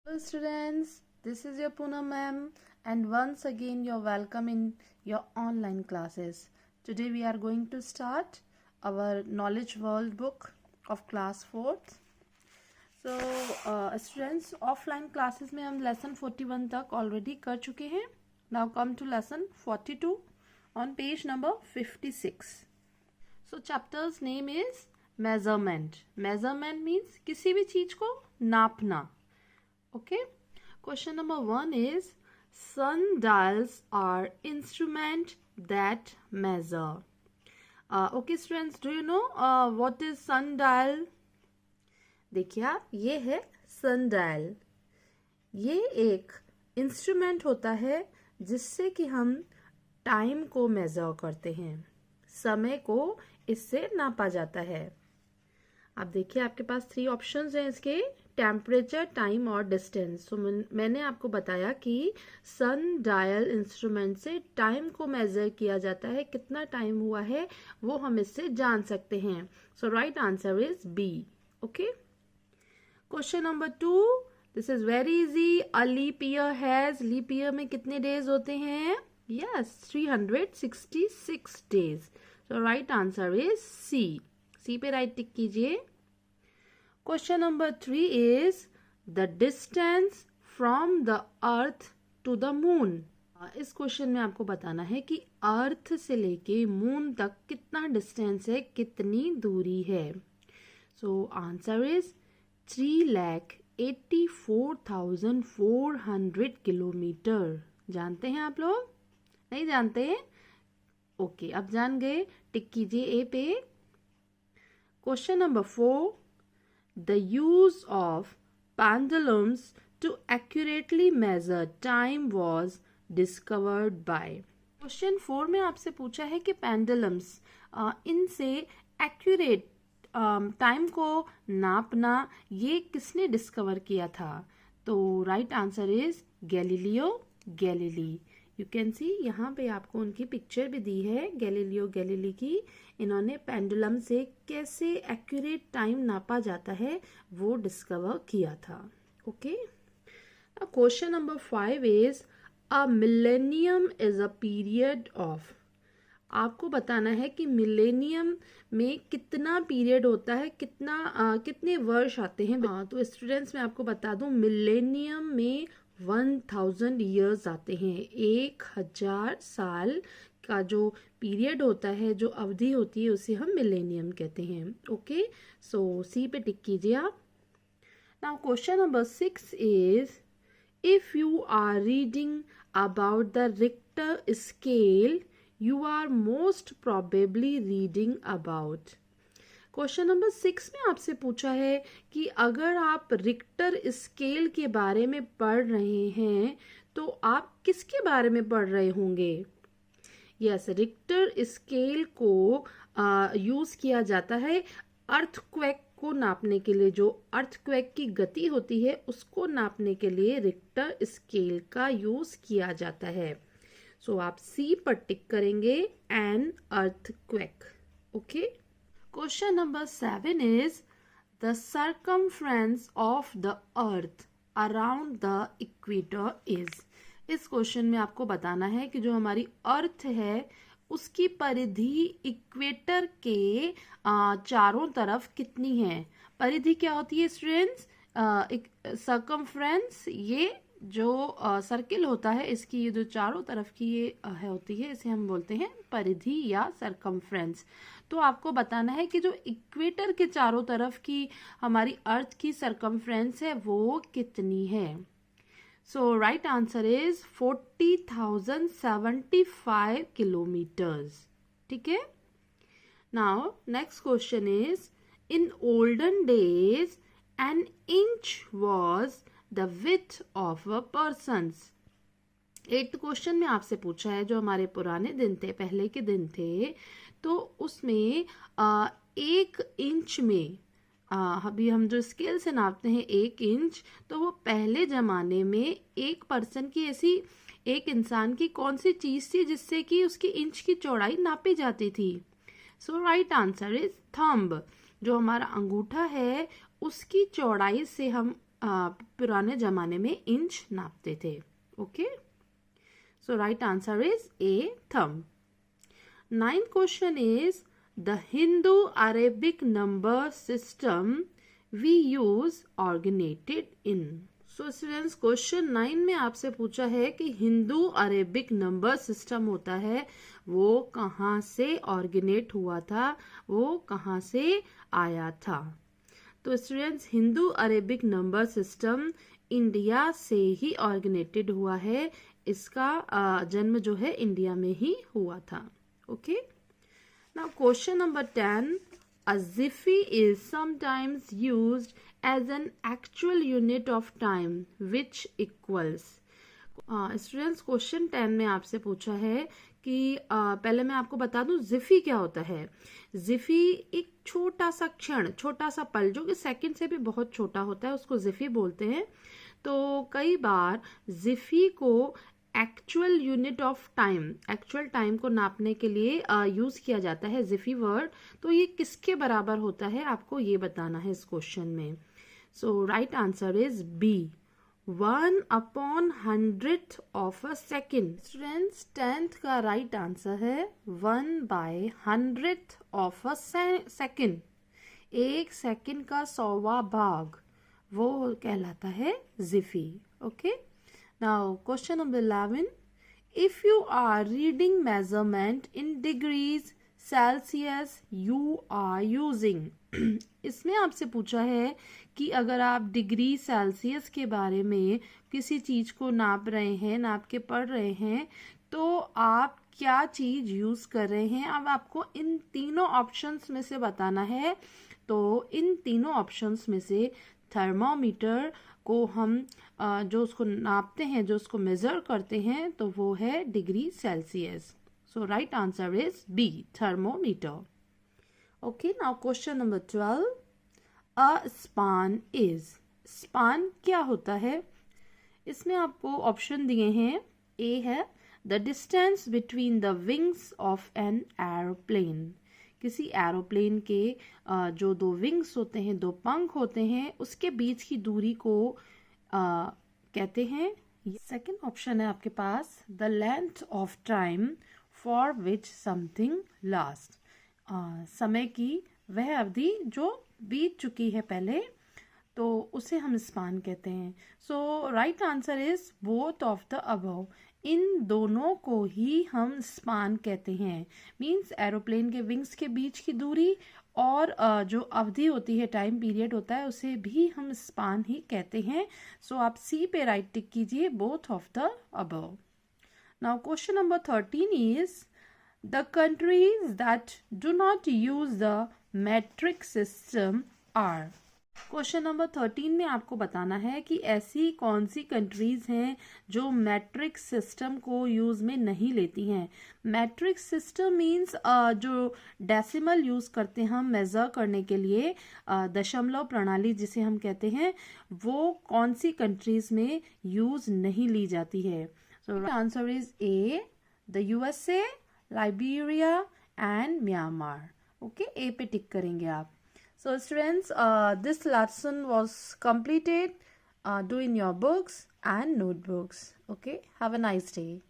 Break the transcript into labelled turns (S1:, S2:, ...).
S1: Hello students, this is your Poonam ma'am and once again you're welcome in your online classes. Today we are going to start our Knowledge World book of class 4th. So students, offline classes में हम lesson 41 तक already कर चुके हैं. Now come to lesson 42 on page number 56. So chapter's name is measurement. Measurement means किसी भी चीज को नापना. Okay, question number 1 is sundials are instrument that measure. Okay students, do you know what is sundial? देखिए ये है sundial. ये एक इंस्ट्रूमेंट होता है जिससे कि हम टाइम को मेजर करते हैं, समय को इससे नापा जाता है. आप देखिए आपके पास 3 ऑप्शंस हैं इसके, टेम्परेचर, टाइम और डिस्टेंस. तो मैंने आपको बताया कि सन डायल इंस्ट्रूमेंट से टाइम को मेजर किया जाता है, कितना टाइम हुआ है वो हम इससे जान सकते हैं. So right answer is B. Okay, question number 2, this is very easy. A leap year has, leap year में कितने डेज होते हैं? Yes, 366 days. So right answer is C. C पे राइट टिक कीजिए. Question number 3 is the distance from the earth to the moon. इस question में आपको बताना है कि अर्थ से लेके मून तक कितना डिस्टेंस है, कितनी दूरी है. So answer is 3,84,400 kilometre. जानते हैं आप लोग? नहीं जानते? ओके, अब जान गए. टिक कीजिए ए पे. Question number 4, the use of pendulums to accurately measure time was discovered by. Question 4 में आपसे पूछा है कि pendulums, इनसे accurate टाइम को नापना ये किसने डिस्कवर किया था? तो right answer is Galileo Galilei. You can see, यहाँ पे आपको उनकी पिक्चर भी दी है, गैलीलियो गैलीली की. इन्होंने पेंडुलम से कैसे एक्यूरेट टाइम नापा जाता है वो डिस्कवर किया था. Okay, question number 5 is a millennium is a period of. आपको बताना है कि मिलेनियम में कितना पीरियड होता है, कितने वर्ष आते हैं. तो स्टूडेंट्स मैं आपको बता दूं, मिलेनियम में 1000 ईयर्स आते हैं. 1000 साल का जो पीरियड होता है, जो अवधि होती है, उसे हम मिलेनियम कहते हैं. ओके, सो सी पे टिक कीजिए आप. Now question number 6 is if you are reading about the Richter scale you are most probably reading about. Question number 6 में आपसे पूछा है कि अगर आप रिक्टर स्केल के बारे में पढ़ रहे हैं तो आप किसके बारे में पढ़ रहे होंगे? यस, रिक्टर स्केल को यूज किया जाता है अर्थक्वेक को नापने के लिए. जो अर्थक्वेक की गति होती है उसको नापने के लिए रिक्टर स्केल का यूज किया जाता है. सो आप सी पर टिक करेंगे, an earthquake. Okay, question number 7 is the circumference of the earth around the equator is. इस क्वेश्चन में आपको बताना है कि जो हमारी अर्थ है उसकी परिधि इक्वेटर के चारों तरफ कितनी है. परिधि क्या होती है स्टूडेंट्स? सर्कमफ्रेंस, ये जो सर्किल होता है, इसकी ये जो चारों तरफ की ये होती है, इसे हम बोलते हैं परिधि या सर्कमफ्रेंस. तो आपको बताना है कि जो इक्वेटर के चारों तरफ की हमारी अर्थ की सर्कमफ्रेंस है वो कितनी है. सो राइट आंसर इज 40,075 किलोमीटर्स. ठीक है. Now next question is in olden days an inch was the width of a persons. 8th question में आपसे पूछा है, जो हमारे पुराने दिन थे, पहले के दिन थे, तो उसमें 1 इंच में, अभी हम जो स्केल से नापते हैं 1 इंच, तो वो पहले जमाने में एक पर्सन की, ऐसी एक इंसान की कौन सी चीज थी जिससे कि उसकी इंच की चौड़ाई नापी जाती थी? सो राइट आंसर इज थंब. जो हमारा अंगूठा है उसकी चौड़ाई से हम पुराने जमाने में इंच नापते थे. Okay, so right answer is A, thumb. 9th question is the Hindu-Arabic number system we use originated in. So students, question 9 में आपसे पूछा है कि हिंदू अरेबिक नंबर सिस्टम होता है, वो कहाँ से ऑर्गेनेट हुआ था, वो कहाँ से आया था. तो students, Hindu Arabic number system India से ही ऑर्गेनेटेड हुआ है. इसका जन्म जो है इंडिया में ही हुआ था. Okay, now question number 10. A jiffy is sometimes used as an actual unit of time which equals. Students, question 10 में आपसे पूछा है कि पहले मैं आपको बता दूं जिफी क्या होता है. जिफी एक छोटा सा क्षण, छोटा सा पल जो कि सेकंड से भी बहुत छोटा होता है, उसको जिफी बोलते हैं. तो कई बार जिफी को actual unit of time, actual time को नापने के लिए यूज किया जाता है जिफी वर्ड. तो ये किसके बराबर होता है आपको ये बताना है इस क्वेश्चन में. So right answer is B, 1/100th of a second. Students, 10th का राइट आंसर है 1/100th ऑफ अ सेकेंड. एक सेकेंड का 100वां भाग, वो कहलाता है jiffy. Okay, now question number 11. If you are reading measurement in degrees Celsius you are using. इसमें आपसे पूछा है कि अगर आप डिग्री सेल्सियस के बारे में किसी चीज को नाप रहे हैं, नाप के पढ़ रहे हैं, तो आप क्या चीज यूज कर रहे हैं. अब आपको इन तीनों ऑप्शंस में से बताना है. तो इन तीनों ऑप्शंस में से थर्मोमीटर को हम जो उसको नापते हैं, जो उसको मेजर करते हैं, तो वो है degree Celsius. So right answer is B, thermometer. Okay, now question number 12. A span is. Span क्या होता है. इसमें आपको ऑप्शन दिए हैं. ए है the distance between the wings of an aeroplane. किसी एरोप्लेन के जो दो विंग्स होते हैं, दो पंख होते हैं, उसके बीच की दूरी को कहते हैं. सेकेंड ऑप्शन है आपके पास the length of time for which something last. समय की वह अवधि जो बीत चुकी है पहले, तो उसे हम स्पान कहते हैं. So right answer is both of the above. इन दोनों को ही हम स्पान कहते हैं. मीन्स एरोप्लेन के विंग्स के बीच की दूरी और जो अवधि होती है, टाइम पीरियड होता है, उसे भी हम स्पान ही कहते हैं. सो आप सी पे राइट टिक कीजिए, both of the above. Now question number 13 is the countries that do not use the metric system are. Question number 13 में आपको बताना है कि ऐसी कौन सी कंट्रीज हैं जो मैट्रिक सिस्टम को यूज में नहीं लेती हैं. मैट्रिक सिस्टम मींस जो डेसिमल यूज करते हैं हम मेजर करने के लिए, दशमलव प्रणाली जिसे हम कहते हैं, वो कौन सी कंट्रीज में यूज नहीं ली जाती है. So answer is A, the USA, Liberia and Myanmar. Okay, A पे टिक करेंगे आप. So students, this lesson was completed. Do in your books and notebooks. Okay, have a nice day.